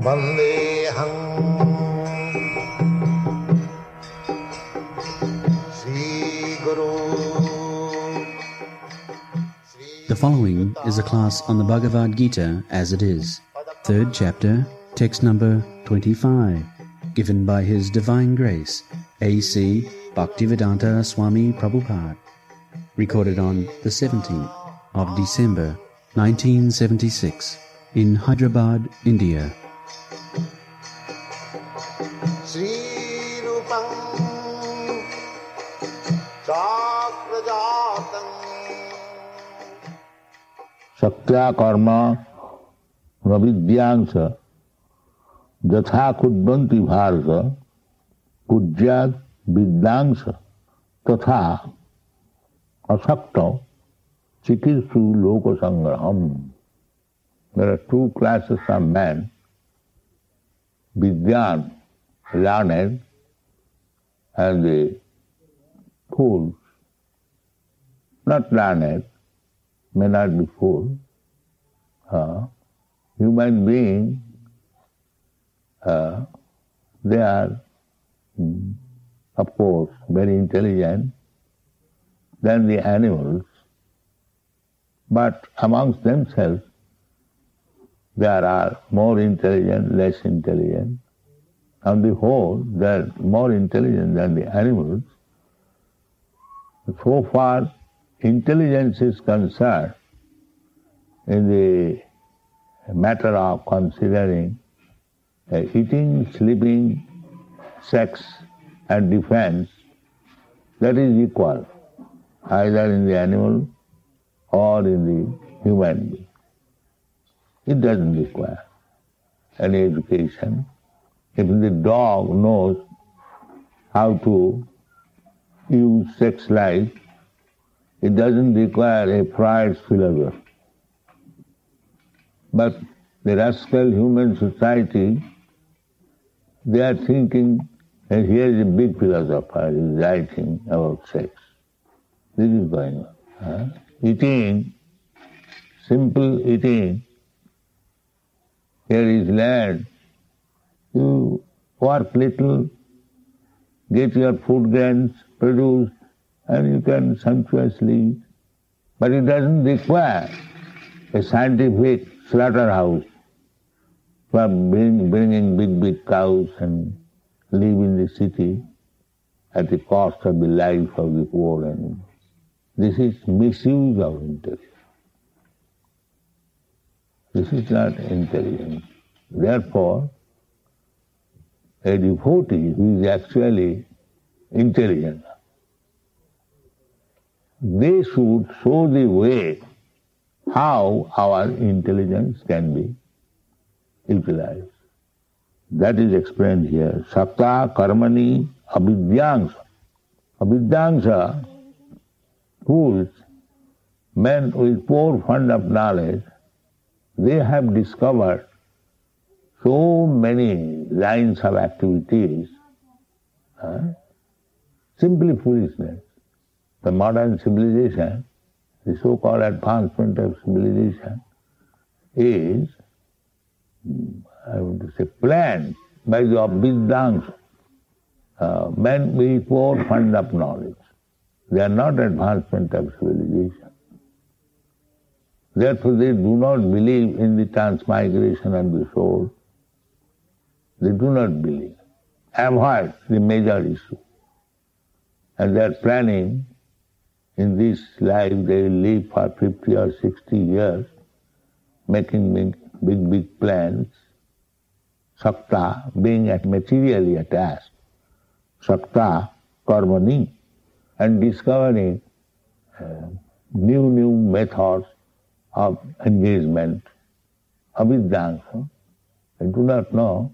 Vandeham Sri Guru. The following is a class on the Bhagavad Gita as it is, 3rd chapter, text number 25, given by His Divine Grace, A.C. Bhaktivedanta Swami Prabhupada, recorded on the 17th of December 1976 in Hyderabad, India. Sri Rupam Chakrajatam Saktya karma navidyansa jatha kudbanti bharsa pujyat vidyansa tatha asakta chikirsu lokasangraham. There are two classes of men, vidyan, learned, and the fools, not learned, may not be fool. Human beings, they are, of course, very intelligent than the animals, but amongst themselves there are more intelligent, less intelligent. On the whole, they are more intelligent than the animals. So far, intelligence is concerned in the matter of considering eating, sleeping, sex and defense, that is equal, either in the animal or in the human being. It doesn't require any education. If the dog knows how to use sex life, it doesn't require a Freud's philosopher. But the rascal human society, they are thinking, and here is a big philosopher is writing about sex. This is going on. Eating, simple eating. Here is land. You work little, get your food grains produced, and you can sumptuously eat. But it doesn't require a scientific slaughterhouse for bringing big cows and live in the city at the cost of the life of the poor animals. This is misuse of intelligence. This is not intelligence. Therefore, a devotee who is actually intelligent, they should show the way how our intelligence can be utilized. That is explained here. Sakta karmani avidyansa. Avidyansa, fools, men with poor fund of knowledge, they have discovered so many lines of activities, simply foolishness. The modern civilization, the so-called advancement of civilization, is, I want to say, planned by the Abhiddhansa, men with poor fund of knowledge. They are not advancement of civilization. Therefore they do not believe in the transmigration of the soul. They do not believe. Avoid the major issue. And they are planning in this life they will live for 50 or 60 years, making big plans. Sakta, being materially attached. Sakta, karmani, and discovering new methods of engagement. Avidyansa, I do not know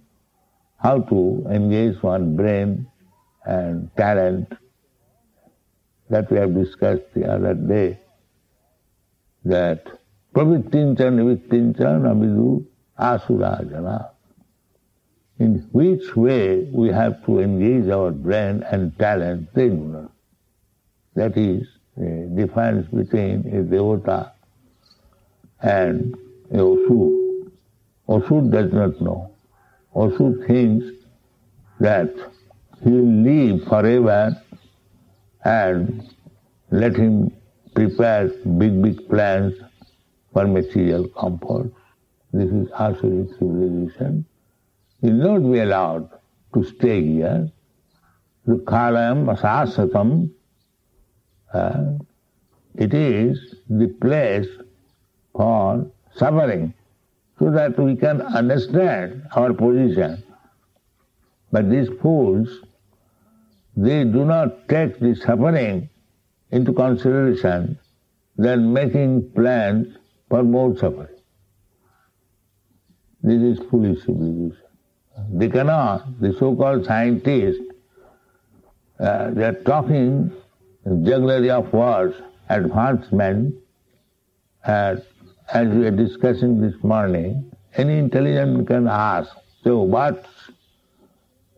how to engage one's brain and talent. That we have discussed the other day, that pravittincha nivittincha namidu asurajana. In which way we have to engage our brain and talent, they do not. That is the difference between a devota and a Osur. Osur does not know. Osur thinks that he will live forever and let him prepare big plans for material comfort. This is Asuric civilization. He will not be allowed to stay here. Dukhalayam asasatam. It is the place for suffering, so that we can understand our position. But these fools, they do not take the suffering into consideration, then making plans for more suffering. This is foolish civilization. They cannot, the so-called scientists, they are talking jugglery of words, advancement, as we are discussing this morning. Any intelligent can ask, so what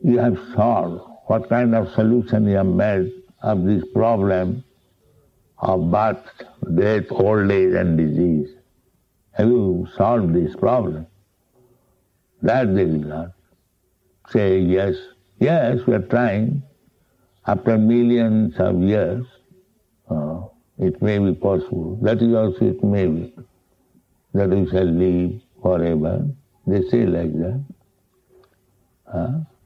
you have solved, what kind of solution you have made of this problem of birth, death, old age and disease? Have you solved this problem? That they will not say, yes, we are trying. After millions of years, it may be possible. That is also it may be, that we shall live forever. They say like that.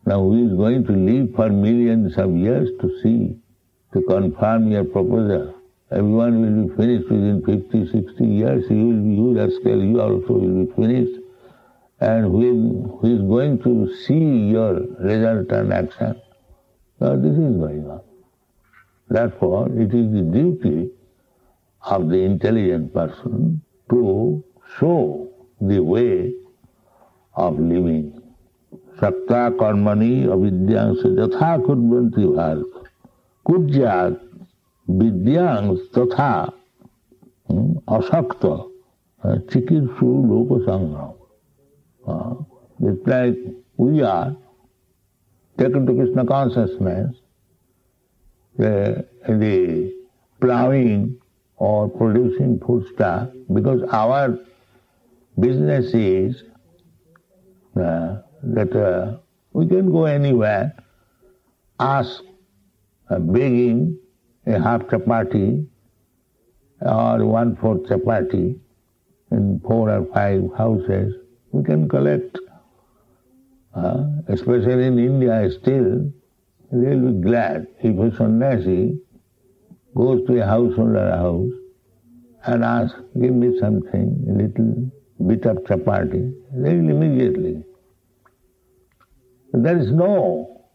Now who is going to live for millions of years to see, to confirm your proposal? Everyone will be finished within 50, 60 years. You also will be finished. And who is going to see your result and action? Now this is going on. Therefore, it is the duty of the intelligent person to show the way of living. Sakta karmani avidyangsa jatha kurvanti bharata. Kujyat vidyangs tatha asakta chikitsu loka sangram. It's like we are taken to Krishna consciousness, the plowing or producing foodstuff, because our business is that we can go anywhere, ask, begging a half chapati or 1/4 chapati in 4 or 5 houses. We can collect, especially in India still, they will be glad if a sannyasi goes to a householder house and asks, give me something, a little bit of chapati, they will immediately. There is no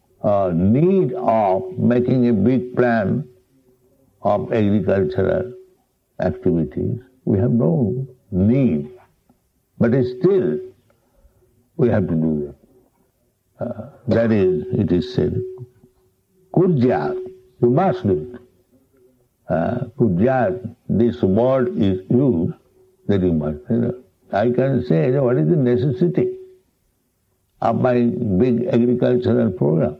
need of making a big plan of agricultural activities. We have no need. But still, we have to do that. That is, it is said, Kurjat, you must do it. Kurjat, this word is used, that you must. I can say, what is the necessity of my big agricultural program?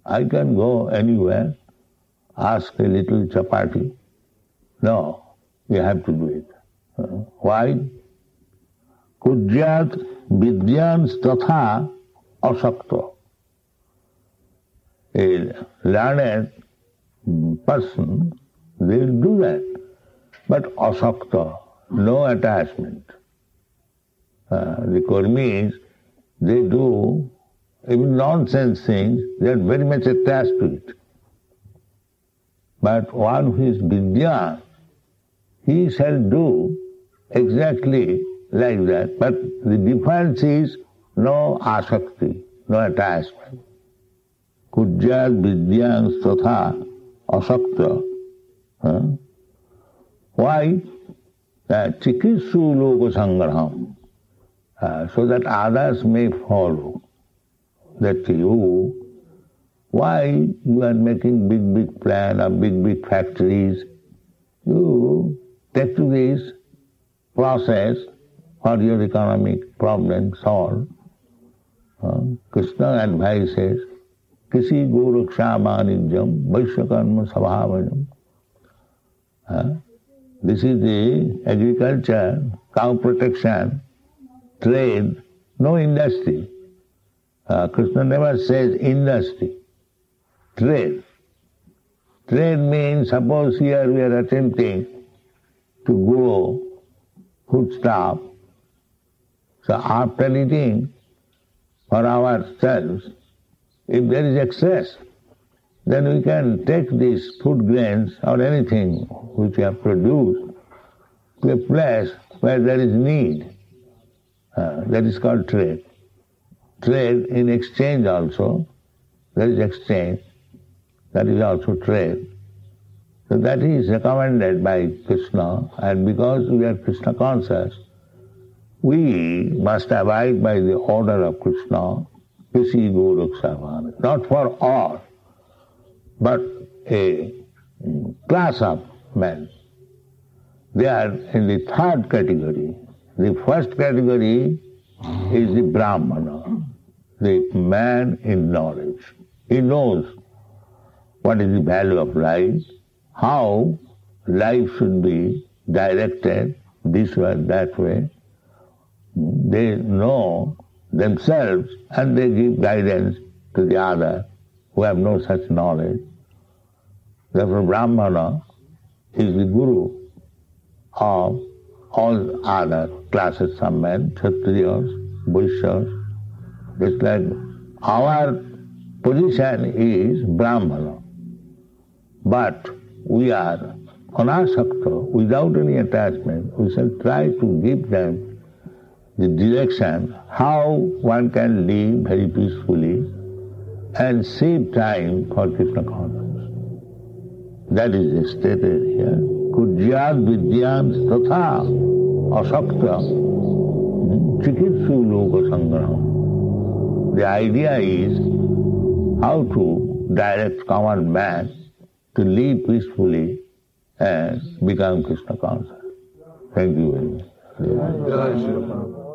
I can go anywhere, ask a little chapati. No, you have to do it. Why? Kujyat vidyans tatha asakta. A learned person, they will do that. But asakta, no attachment. The karmis, they do even nonsense things, they are very much attached to it. But one who is vidya, he shall do exactly like that, but the difference is no asakti, no attachment. Kujyat vidyang tatha asakta. Why? Chikitsu loka sangraham, so that others may follow. That why you are making big plan of big factories? You take to this process for your economic problem solved. Krishna advises, Kisi goraksha manijam vaishyakarma sabhavajam. This is the agriculture, cow protection, trade, no industry. Krishna never says industry. Trade. Trade means, suppose here we are attempting to grow foodstuff. So after eating for ourselves, if there is excess, then we can take these food grains or anything which we have produced to a place where there is need. That is called trade. Trade in exchange also, there is exchange, that is also trade. So that is recommended by Krishna, and because we are Krishna conscious, we must abide by the order of Krishna, Kisi Gorakshavana, not for all, but a class of men. They are in the third category. The first category is the Brahmana, the man in knowledge. He knows what is the value of life, how life should be directed this way, that way. They know themselves and they give guidance to the other who have no such knowledge. Therefore Brahmana is the guru of all other classes of men, Kshatriyas, Vaishyas. It's like our position is Brahmana, but we are anasakta, without any attachment. We shall try to give them the direction how one can live very peacefully and save time for Krishna consciousness. That is stated here. Kujyat vidyam tatha asakta chikitsu loka sangraham. The idea is how to direct common man to live peacefully and become Krishna conscious. Thank you very much.